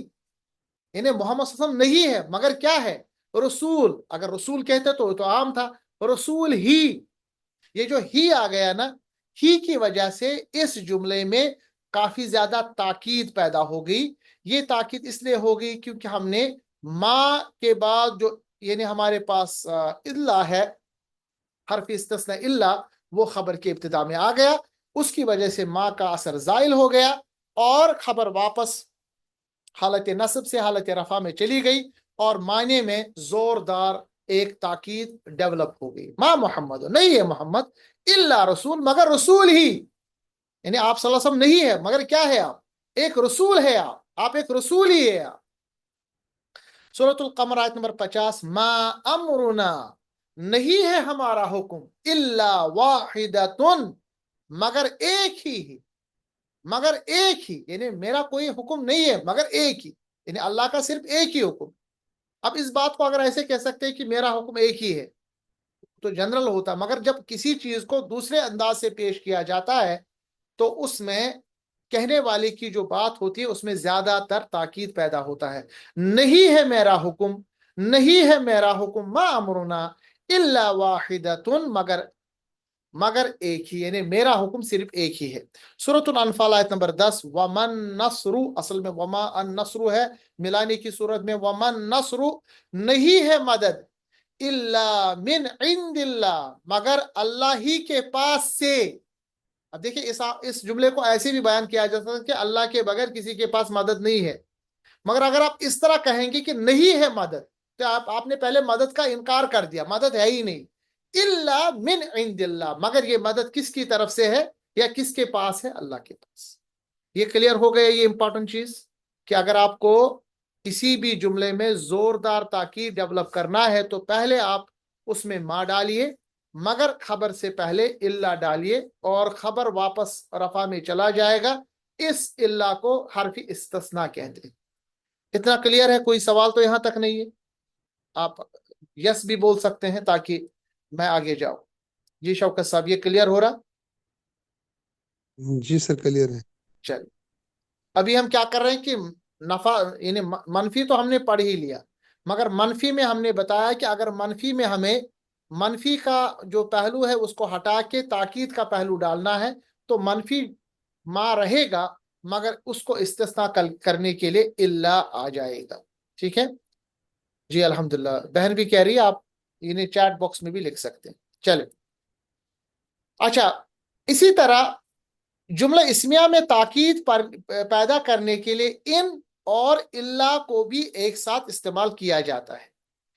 یعنی محمد صلی اللہ علیہ وسلم نہیں ہے مگر کیا ہے؟ رسول۔ اگر رسول کہتے تو عام تھا، رسول ہی، یہ جو ہی آ گیا نا، ہی کی وجہ سے اس جملے میں کافی زیادہ تاکید پیدا ہو گئی۔ یہ تاکید اس لیے ہو گئی کیونکہ ہم نے ما کے بعد جو یعنی ہمارے پاس الا ہے، حرف استثناء الا، وہ خبر کے ابتدا میں آ گیا، اس کی وجہ سے ما کا اثر زائل ہو گیا اور خبر واپس حالت نصب سے حالت رفع میں چلی گئی، اور معنی میں زوردار ایک تاکید ڈیولپ ہو گئی۔ ما محمد، نہیں ہے محمد، الا رسول، مگر رسول ہی، یعنی آپ صلی اللہ علیہ وسلم نہیں ہے مگر کیا ہے؟ آپ ایک رسول ہے، آپ ایک رسول ہی ہے۔ سورۃ القمر آیت نمبر 50، ما امرنا، نہیں ہے ہمارا حکم، الا واحدۃ، مگر ایک ہی، مگر ایک ہی، یعنی میرا کوئی حکم نہیں ہے مگر ایک ہی، یعنی اللہ کا صرف ایک ہی حکم۔ اب اس بات کو اگر ایسے کہہ سکتے ہیں کہ میرا حکم ایک ہی ہے تو جنرل ہوتا، مگر جب کسی چیز کو دوسرے انداز سے پیش کیا جاتا ہے تو اس میں کہنے والے کی جو بات ہوتی ہے اس میں زیادہ تر تاکید پیدا ہوتا ہے۔ نہیں ہے میرا حکم، نہیں ہے میرا حکم، ما امرنا الا واحدۃ، مگر ایک ہی، یعنی میرا حکم صرف ایک ہی ہے۔ سورۃ الانفال آیت نمبر 10، ومن نصر، اصل میں وما النصر ہے، ملانے کی صورت میں ومن نصر، نہیں ہے مدد، الا من عند اللہ، مگر اللہ ہی کے پاس سے۔ اب دیکھیں اس جملے کو ایسے بھی بیان کیا جاتا ہے کہ اللہ کے بغیر کسی کے پاس مدد نہیں ہے، مگر اگر آپ اس طرح کہیں گے کہ نہیں ہے مدد تو آپ نے پہلے مدد کا انکار کر دیا، مدد ہے ہی نہیں۔ الا من عند اللہ، مگر یہ مدد کس کی طرف سے ہے یا کس کے پاس ہے؟ اللہ کے پاس۔ یہ کلیئر ہو گیا، یہ امپورٹنٹ چیز کہ اگر آپ کو کسی بھی جملے میں زوردار تاکید ڈیولپ کرنا ہے تو پہلے آپ اس میں ما ڈالیے، مگر خبر سے پہلے الا ڈالیے، اور خبر واپس رفع میں چلا جائے گا، اس الا کو حرف استثناء کہتے ہیں۔ اتنا کلیئر ہے؟ کوئی سوال تو یہاں تک نہیں ہے؟ آپ یس بھی بول سکتے ہیں تاکہ میں آگے جاؤں۔ جی شوکت صاحب، یہ کلیئر ہو رہا؟ جی سر کلیئر ہے۔ چلیے ابھی ہم کیا کر رہے ہیں کہ نفع یعنی منفی تو ہم نے پڑھ ہی لیا، مگر منفی میں ہم نے بتایا کہ اگر منفی میں ہمیں منفی کا جو پہلو ہے اس کو ہٹا کے تاکید کا پہلو ڈالنا ہے تو منفی ما رہے گا، مگر اس کو استثناء کرنے کے لیے الا آ جائے گا. ٹھیک ہے جی، الحمدللہ. بہن بھی کہہ رہی ہے، آپ انہیں چیٹ باکس میں بھی لکھ سکتے ہیں. چلے، اچھا، اسی طرح جملہ اسمیہ میں تاکید پر پیدا کرنے کے لیے ان اور الا کو بھی ایک ساتھ استعمال کیا جاتا ہے.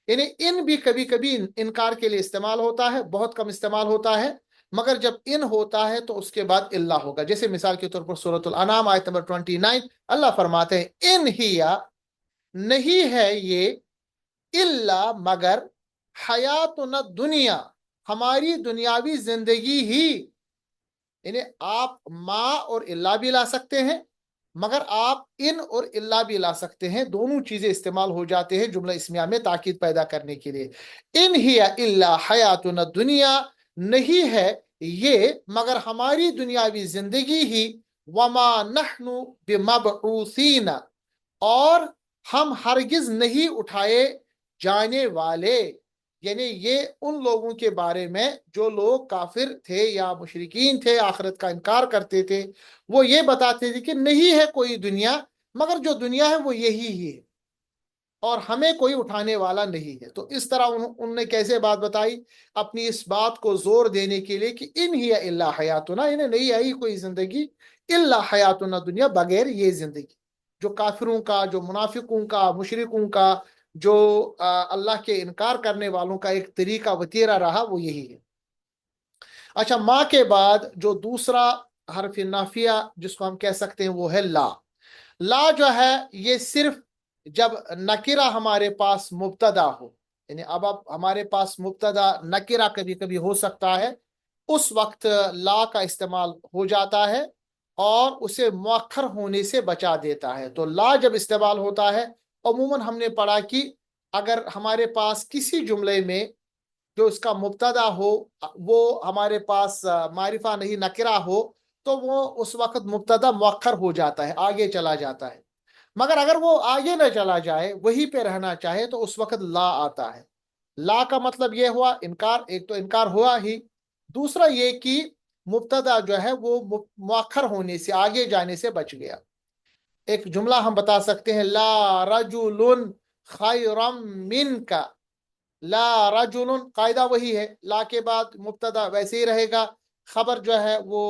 یعنی ان بھی کبھی کبھی انکار کے لیے استعمال ہوتا ہے، بہت کم استعمال ہوتا ہے، مگر جب ان ہوتا ہے تو اس کے بعد الا ہوگا. جیسے مثال کے طور پر سورۃ الانعام آیت نمبر 29 اللہ فرماتے ہیں ان ہیا، نہیں ہے یہ، الا مگر، حیاتنا دنیا، ہماری دنیاوی زندگی ہی. یعنی آپ ما اور الا بھی لا سکتے ہیں، مگر آپ ان اور الا بھی لا سکتے ہیں. دونوں چیزیں استعمال ہو جاتے ہیں جملہ اسمیہ میں تاکید پیدا کرنے کے لیے. ان ہی الا حیاتنا دنیا، نہیں ہے یہ مگر ہماری دنیاوی زندگی ہی، وما نحن بمبعوثین، اور ہم ہرگز نہیں اٹھائے جانے والے. یعنی یہ ان لوگوں کے بارے میں جو لوگ کافر تھے یا مشرکین تھے، آخرت کا انکار کرتے تھے، وہ یہ بتاتے تھے کہ نہیں ہے کوئی دنیا، مگر جو دنیا ہے وہ یہی ہی ہے اور ہمیں کوئی اٹھانے والا نہیں ہے. تو اس طرح انہوں نے کیسے بات بتائی؟ اپنی اس بات کو زور دینے کے لیے کہ ان ہی الا حیاتنا، انہیں نہیں آئی کوئی زندگی، الا حیاتنا دنیا، بغیر یہ زندگی. جو کافروں کا، جو منافقوں کا، مشرکوں کا، جو اللہ کے انکار کرنے والوں کا ایک طریقہ وتیرہ رہا، وہ یہی ہے. اچھا، ماں کے بعد جو دوسرا حرف نافیہ جس کو ہم کہہ سکتے ہیں وہ ہے لا. لا جو ہے یہ صرف جب نکرہ ہمارے پاس مبتدا ہو، یعنی اب ہمارے پاس مبتدا نکرہ کبھی کبھی ہو سکتا ہے، اس وقت لا کا استعمال ہو جاتا ہے اور اسے مؤخر ہونے سے بچا دیتا ہے. تو لا جب استعمال ہوتا ہے، عموماً ہم نے پڑھا کہ اگر ہمارے پاس کسی جملے میں جو اس کا مبتدا ہو وہ ہمارے پاس معرفہ نہیں نکرہ ہو تو وہ اس وقت مبتدا مؤخر ہو جاتا ہے، آگے چلا جاتا ہے. مگر اگر وہ آگے نہ چلا جائے، وہیں پہ رہنا چاہے، تو اس وقت لا آتا ہے. لا کا مطلب یہ ہوا انکار، ایک تو انکار ہوا ہی، دوسرا یہ کہ مبتدا جو ہے وہ مؤخر ہونے سے، آگے جانے سے بچ گیا. ایک جملہ ہم بتا سکتے ہیں، لا رجل خیر منک. لا رجل، قاعدہ وہی ہے، لا کے بعد مبتدا ویسے ہی رہے گا، خبر جو ہے وہ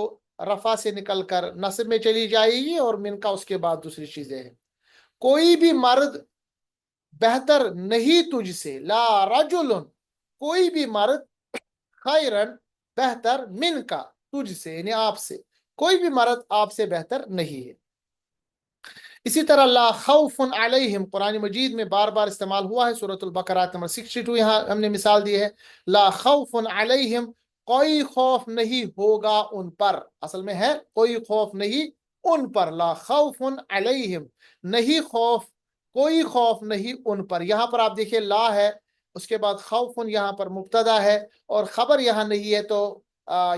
رفع سے نکل کر نصب میں چلی جائے گی اور من کا اس کے بعد دوسری چیزیں ہیں. کوئی بھی مرد بہتر نہیں تجھ سے، لا رجل، کوئی بھی مرد، خیرن، بہتر، من کا، تجھ سے یعنی آپ سے، کوئی بھی مرد آپ سے بہتر نہیں ہے. اسی طرح لا خوف علیہم قرآن مجید میں بار بار استعمال ہوا ہے، سورۃ البقرہ نمبر 62 یہاں ہم نے مثال دی ہے. لا خوف علیہم، کوئی خوف نہیں ہوگا ان پر، اصل میں ہے کوئی خوف نہیں ان پر. لا خوف علیہم، نہیں خوف، کوئی خوف نہیں ان پر. یہاں پر آپ دیکھیں لا ہے، اس کے بعد خوف یہاں پر مبتدا ہے اور خبر یہاں نہیں ہے، تو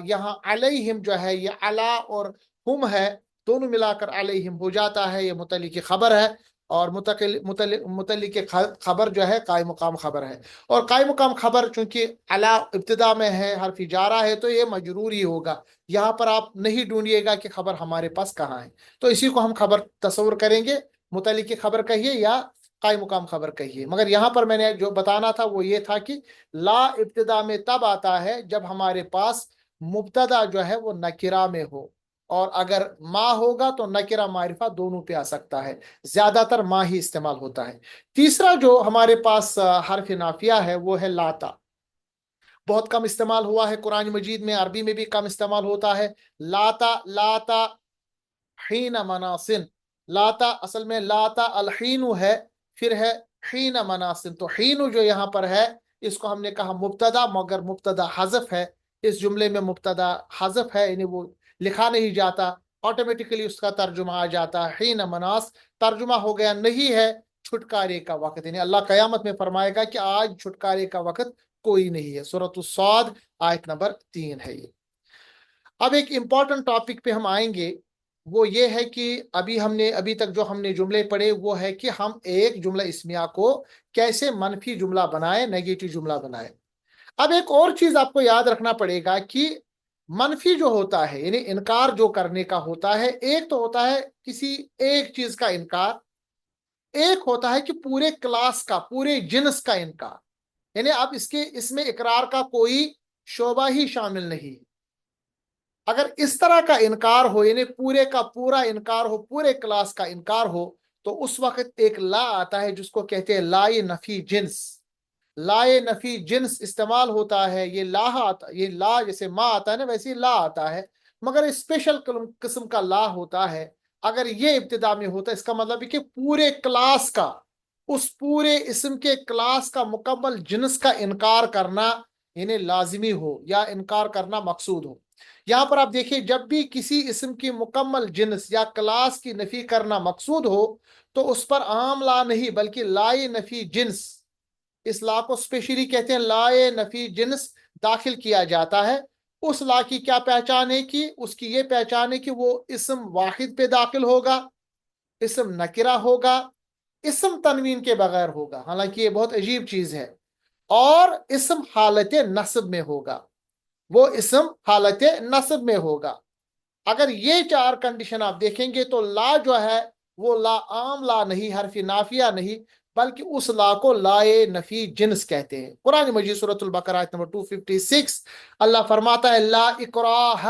یہاں علیہم جو ہے یہ علا اور ہم ہے، دونوں ملا کر علیہم ہو جاتا ہے. یہ متعلق خبر ہے اور متعلق خبر جو ہے قائم مقام خبر ہے، اور قائم مقام خبر چونکہ علا ابتدا میں ہے، حرف جارہ ہے، تو یہ مجرور ہی ہوگا. یہاں پر آپ نہیں ڈھونڈیے گا کہ خبر ہمارے پاس کہاں ہے، تو اسی کو ہم خبر تصور کریں گے، متعلق خبر کہیے یا قائم مقام خبر کہیے. مگر یہاں پر میں نے جو بتانا تھا وہ یہ تھا کہ لا ابتدا میں تب آتا ہے جب ہمارے پاس مبتدا جو ہے وہ نکرہ میں ہو، اور اگر ما ہوگا تو نکرہ معرفہ دونوں پہ آ سکتا ہے، زیادہ تر ما ہی استعمال ہوتا ہے. تیسرا جو ہمارے پاس حرف نافیہ ہے وہ ہے لاتا. بہت کم استعمال ہوا ہے قرآن مجید میں، عربی میں بھی کم استعمال ہوتا ہے. لاتا، لاتا حین مناسن. لاتا اصل میں لاتا الحین ہے، پھر ہے حین مناسن. تو حین جو یہاں پر ہے اس کو ہم نے کہا مبتدا، مگر مبتدا حذف ہے. اس جملے میں مبتدا حذف ہے، یعنی وہ لکھا نہیں جاتا، آٹومیٹیکلی اس کا ترجمہ آ جاتا ہے حین مناس. ترجمہ ہو گیا نہیں ہے چھٹکارے کا وقت، یعنی اللہ قیامت میں فرمائے گا کہ آج چھٹکارے کا وقت کوئی نہیں ہے. سورۃ الصاد آیت نمبر 3 ہے یہ. اب ایک امپورٹنٹ ٹاپک پہ ہم آئیں گے وہ یہ ہے کہ ابھی تک جو ہم نے جملے پڑھے وہ ہے کہ ہم ایک جملہ اسمیہ کو کیسے منفی جملہ بنائے، نیگیٹو جملہ بنائے۔ اب ایک اور چیز آپ کو یاد رکھنا پڑے گا کہ منفی جو ہوتا ہے یعنی انکار جو کرنے کا ہوتا ہے، ایک تو ہوتا ہے کسی ایک چیز کا انکار، ایک ہوتا ہے کہ پورے کلاس کا، پورے جنس کا انکار، یعنی اب اس میں اقرار کا کوئی شعبہ ہی شامل نہیں۔ اگر اس طرح کا انکار ہو یعنی پورے کا پورا انکار ہو، پورے کلاس کا انکار ہو، تو اس وقت ایک لا آتا ہے جس کو کہتے ہیں لائے نفی جنس۔ لائے نفی جنس استعمال ہوتا ہے، یہ لا جیسے ما آتا ہے نا ویسے لا آتا ہے، مگر اسپیشل قسم کا لا ہوتا ہے۔ اگر یہ ابتدا میں ہوتا ہے اس کا مطلب ہے کہ پورے کلاس کا، اس پورے اسم کے کلاس کا مکمل جنس کا انکار کرنا یعنی لازمی ہو یا انکار کرنا مقصود ہو۔ یہاں پر آپ دیکھیں جب بھی کسی اسم کی مکمل جنس یا کلاس کی نفی کرنا مقصود ہو تو اس پر عام لا نہیں بلکہ لائے نفی جنس، اس لا کو اسپیشلی کہتے ہیں لائے نفی جنس، داخل کیا جاتا ہے۔ اس لا کی کیا پہچان ہے کہ اس کی یہ پہچان ہے کہ وہ اسم واحد پہ داخل ہوگا، اسم نکرہ ہوگا، اسم تنوین کے بغیر ہوگا، حالانکہ یہ بہت عجیب چیز ہے، اور اسم حالت نصب میں ہوگا، وہ اسم حالت نصب میں ہوگا۔ اگر یہ چار کنڈیشن آپ دیکھیں گے تو لا جو ہے وہ لا عام لا نہیں، حرف نافیہ نہیں، بلکہ اس لا کو لائے نفی جنس کہتے ہیں۔ قرآن مجید سورۃ البقرہ آیت نمبر 256 اللہ فرماتا ہے لا اکراہ،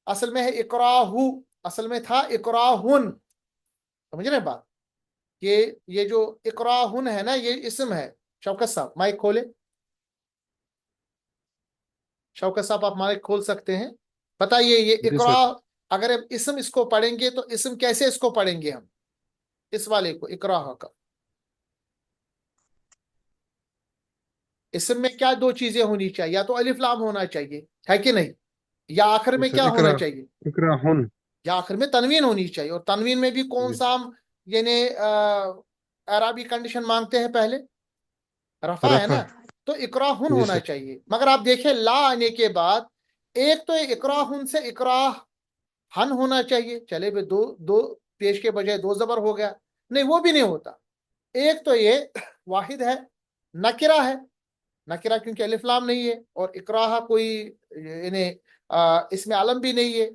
اصل میں ہے اکراہ، اصل میں تھا اکراہن، سمجھ رہے ہیں بات؟ یہ جو اکراہن ہے نا یہ اسم ہے۔ شوکت صاحب مائک کھولے، شوکت صاحب آپ مائک کھول سکتے ہیں؟ بتائیے یہ جی اقرا، سر. اگر اسم اس کو پڑھیں گے تو اسم کیسے اس کو پڑھیں گے ہم، اس والے کو اقرا کا؟ اسم میں کیا دو چیزیں ہونی چاہیے، یا تو الف لام ہونا چاہیے ہے کہ نہیں، یا آخر میں سر کیا ہونا اقرا چاہیے، اقرا ہن. یا آخر میں تنوین ہونی چاہیے، اور تنوین میں بھی کون جی سا ہم یعنی اعرابی کنڈیشن مانگتے ہیں پہلے، رفع ہے رفع. نا، تو اقرا ہن جی ہونا سر. چاہیے۔ مگر آپ دیکھیں لا آنے کے بعد ایک تو اقرا ہن سے اقرا ہن ہونا چاہیے، چلے بھائی دو پیش کے بجائے دو زبر ہو گیا، نہیں وہ بھی نہیں ہوتا۔ ایک تو یہ واحد ہے، نکرہ ہے، نکرہ کیونکہ الف لام نہیں ہے، اور اقراہ کوئی یعنی اس میں علم بھی نہیں ہے۔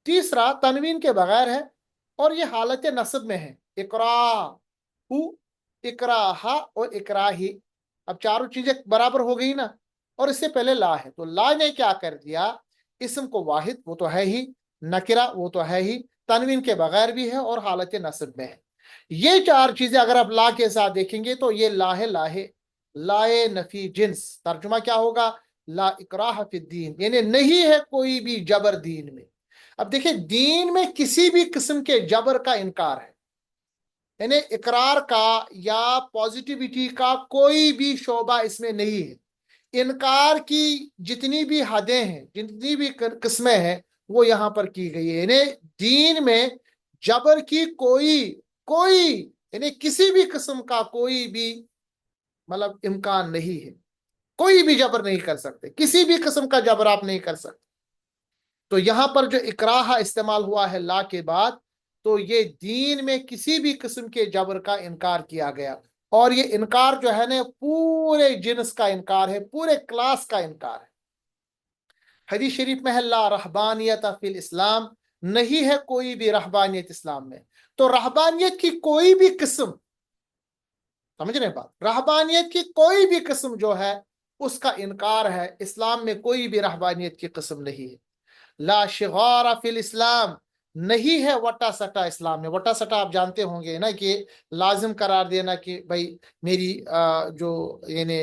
تیسرا تنوین کے بغیر ہے، اور یہ حالت نصب میں ہے، اقراہ، اقراہ اور اقراہی، اب چاروں چیزیں برابر ہو گئی نا، اور اس سے پہلے لا ہے، تو لا نے کیا کر دیا، اسم کو واحد وہ تو ہے ہی، نکرہ وہ تو ہے ہی، تنوین کے بغیر بھی ہے اور حالت نصب میں ہے۔ یہ چار چیزیں اگر آپ لا کے ساتھ دیکھیں گے تو یہ لائے نفی جنس، ترجمہ کیا ہوگا، لا اکراہ فی الدین، یعنی نہیں ہے کوئی بھی جبر دین میں۔ اب دیکھیں دین میں کسی بھی قسم کے جبر کا انکار ہے، یعنی اقرار کا یا پازیٹیوٹی کا کوئی بھی شعبہ اس میں نہیں ہے۔ انکار کی جتنی بھی حدیں ہیں، جتنی بھی قسمیں ہیں وہ یہاں پر کی گئی ہے، یعنی دین میں جبر کی کوئی یعنی کسی بھی قسم کا کوئی بھی مطلب امکان نہیں ہے، کوئی بھی جبر نہیں کر سکتے، کسی بھی قسم کا جبر آپ نہیں کر سکتے۔ تو یہاں پر جو اکراہ استعمال ہوا ہے لا کے بعد، تو یہ دین میں کسی بھی قسم کے جبر کا انکار کیا گیا، اور یہ انکار جو ہے نا پورے جنس کا انکار ہے، پورے کلاس کا انکار ہے۔ حدیث شریف میں ہے لا رہبانیت فی الاسلام، نہیں ہے کوئی بھی رہبانیت اسلام میں۔ تو رہبانیت کی کوئی بھی قسم، سمجھ رہے ہیں بات، رہبانیت کی کوئی بھی قسم جو ہے اس کا انکار ہے، اسلام میں کوئی بھی رہبانیت کی قسم نہیں ہے۔ لا شغار فی الاسلام، نہیں ہے وٹا سٹا اسلام میں۔ وٹا سٹا آپ جانتے ہوں گے نا کہ لازم قرار دینا کہ بھائی میری جو یعنی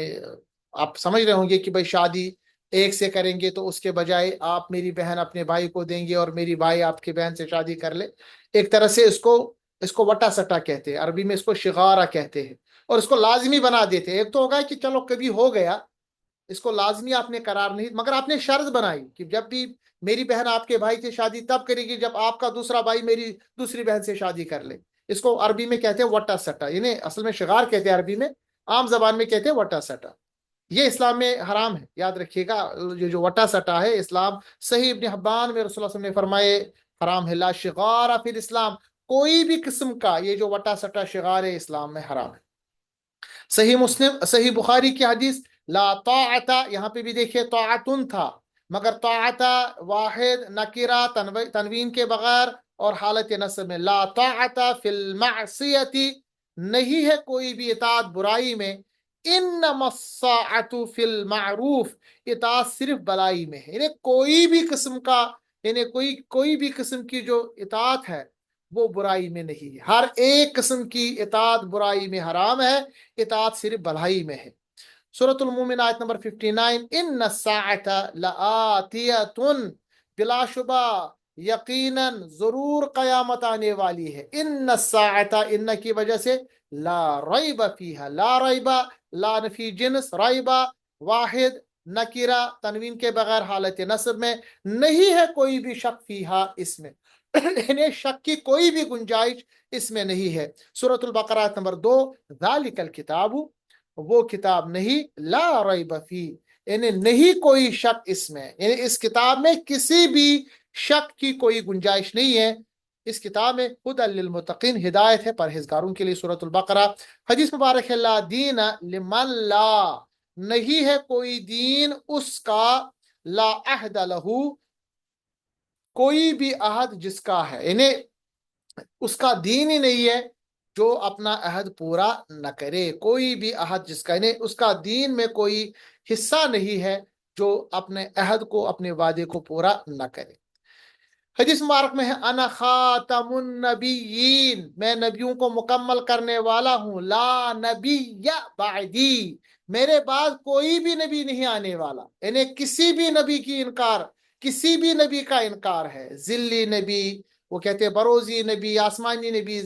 آپ سمجھ رہے ہوں گے کہ بھائی شادی ایک سے کریں گے تو اس کے بجائے آپ میری بہن اپنے بھائی کو دیں گے اور میری بھائی آپ کی بہن سے شادی کر لے، ایک طرح سے اس کو وٹا سٹا کہتے ہیں، عربی میں اس کو شغارہ کہتے ہیں، اور اس کو لازمی بنا دیتے ہیں۔ ایک تو ہوگا کہ چلو کبھی ہو گیا، اس کو لازمی آپ نے قرار نہیں، مگر آپ نے شرط بنائی کہ جب بھی میری بہن آپ کے بھائی سے شادی تب کرے گی جب آپ کا دوسرا بھائی میری دوسری بہن سے شادی کر لے۔ اس کو عربی میں کہتے ہیں وٹا سٹا، یعنی اصل میں شغار کہتے ہیں عربی میں، عام زبان میں کہتے ہیں وٹا سٹا۔ یہ اسلام میں حرام ہے، یاد رکھیے گا۔ یہ جو وٹا سٹا ہے اسلام، صحیح ابن حبان میں رسول اللہ صلی اللہ علیہ وسلم نے فرمائے حرام ہے، لا شغار فی الاسلام، کوئی بھی قسم کا یہ جو وٹا سٹا شغار ہے اسلام میں حرام ہے۔ صحیح مسلم، صحیح بخاری کی حدیث، لا طاعت، یہاں پہ بھی دیکھیے طاعتن تھا، مگر طاعت واحد نکرہ تنوین کے بغیر اور حالت نصب میں، لا طاعت فی المعصیت، نہیں ہے کوئی بھی اطاعت برائی میں، انما الطاعت فی المعروف، اطاعت صرف بلائی میں ہے، یعنی کوئی بھی قسم کا، یعنی کوئی بھی قسم کی جو اطاعت ہے وہ برائی میں نہیں ہے، ہر ایک قسم کی اطاعت برائی میں حرام ہے، اطاعت صرف بھلائی میں ہے۔ سورۃ المومن آیت نمبر 59، ان الساعۃ لآتیۃ، بلا شبہ یقیناً ضرور قیامت آنے والی ہے، ان الساعۃ، ان کی وجہ سے، لا ریب فیہا، لا ریب، لا نفی جنس، ریب واحد نکرہ تنوین کے بغیر حالت نصب میں، نہیں ہے کوئی بھی شک فیہا، اس میں یعنی شک کی کوئی بھی گنجائش اس میں نہیں ہے۔ سورۃ البقرہ آیت نمبر 2، ذالک الکتاب، وہ کتاب نہیں، لا ریب فی، یعنی نہیں کوئی شک اس میں، یعنی اس کتاب میں کسی بھی شک کی کوئی گنجائش نہیں ہے، اس کتاب میں ہدی للمتقین، ہدایت ہے پرہیزگاروں کے لیے۔ سورۃ البقرہ، حدیث مبارک ہے، لا دین لمن لا، نہیں ہے کوئی دین اس کا، لا عہد لہو، کوئی بھی عہد جس کا ہے، یعنی اس کا دین ہی نہیں ہے جو اپنا عہد پورا نہ کرے، کوئی بھی عہد جس کا، یعنی اس کا دین میں کوئی حصہ نہیں ہے جو اپنے عہد کو، اپنے وعدے کو پورا نہ کرے۔ حدیث مبارک میں ہے، انا خاتم النبیین، میں نبیوں کو مکمل کرنے والا ہوں، لا نبی بعدی، میرے بعد کوئی بھی نبی نہیں آنے والا، یعنی کسی بھی نبی کی انکار، کسی بھی نبی کا انکار ہے، ذلی نبی، وہ کہتے ہیں بروزی نبی، آسمانی نبی،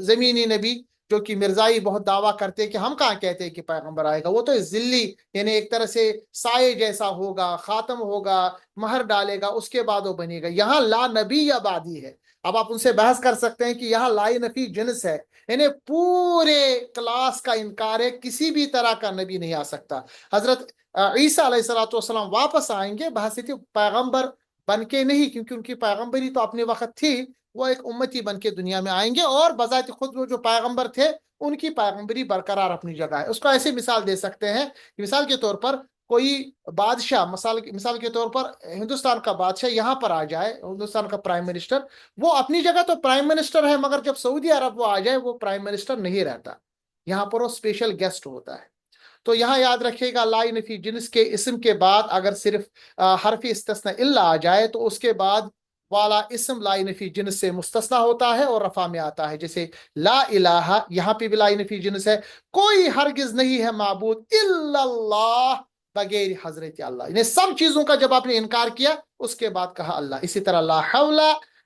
زمینی نبی، جو کہ مرزائی بہت دعویٰ کرتے کہ ہم کہاں کہتے ہیں کہ پیغمبر آئے گا، وہ تو ذلی، یعنی ایک طرح سے سائے جیسا ہوگا، خاتم ہوگا، مہر ڈالے گا، اس کے بعد وہ بنے گا۔ یہاں لا نبی یا بعدی ہے، اب آپ ان سے بحث کر سکتے ہیں کہ یہاں لا نفی جنس ہے، یعنی پورے کلاس کا انکار ہے، کسی بھی طرح کا نبی نہیں آ سکتا۔ حضرت عیسیٰ علیہ السلام واپس آئیں گے، بحث تھی پیغمبر بن کے نہیں، کیونکہ ان کی پیغمبری تو اپنے وقت تھی، وہ ایک امتی بن کے دنیا میں آئیں گے، اور بذات خود وہ جو پیغمبر تھے ان کی پیغمبری برقرار اپنی جگہ ہے۔ اس کو ایسے مثال دے سکتے ہیں، مثال کے طور پر کوئی بادشاہ، مثال کے طور پر ہندوستان کا بادشاہ یہاں پر آ جائے، ہندوستان کا پرائم منسٹر، وہ اپنی جگہ تو پرائم منسٹر ہے، مگر جب سعودی عرب وہ آ جائے وہ پرائم منسٹر نہیں رہتا، یہاں پر وہ اسپیشل گیسٹ ہوتا ہے۔ تو یہاں یاد رکھیے گا، لا نفی جنس کے اسم کے بعد اگر صرف حرف استثناء الا آ جائے تو اس کے بعد والا اسم لا نفی جنس سے مستثنی ہوتا ہے اور رفع میں آتا ہے، جیسے لا الہ، یہاں پہ بھی لا نفی جنس ہے، کوئی ہرگز نہیں ہے معبود الا اللہ، بغیر حضرت اللہ، یعنی سب چیزوں کا جب آپ نے انکار کیا اس کے بعد کہا اللہ۔ اسی طرح لا حول،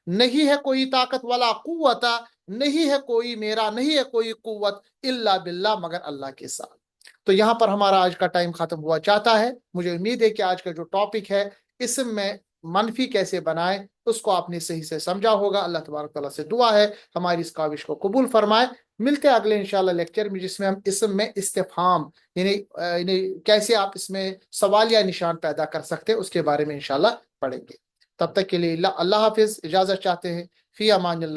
نہیں ہے کوئی طاقت، ولا قوت، نہیں ہے کوئی میرا، نہیں ہے کوئی قوت، الا باللہ، مگر اللہ کے ساتھ۔ تو یہاں پر ہمارا آج کا ٹائم ختم ہوا چاہتا ہے، مجھے امید ہے کہ آج کا جو ٹاپک ہے اسم میں منفی کیسے بنائیں اس کو آپ نے صحیح سے سمجھا ہوگا۔ اللہ تبارک تعالیٰ سے دعا ہے ہماری اس کاوش کو قبول فرمائے۔ ملتے ہیں اگلے انشاءاللہ لیکچر میں، جس میں ہم اسم میں استفہام، یعنی کیسے آپ اس میں سوالیہ نشان پیدا کر سکتے ہیں، اس کے بارے میں انشاءاللہ پڑھیں گے۔ تب تک کے لیے اللہ حافظ، اجازت چاہتے ہیں، فی امان اللہ۔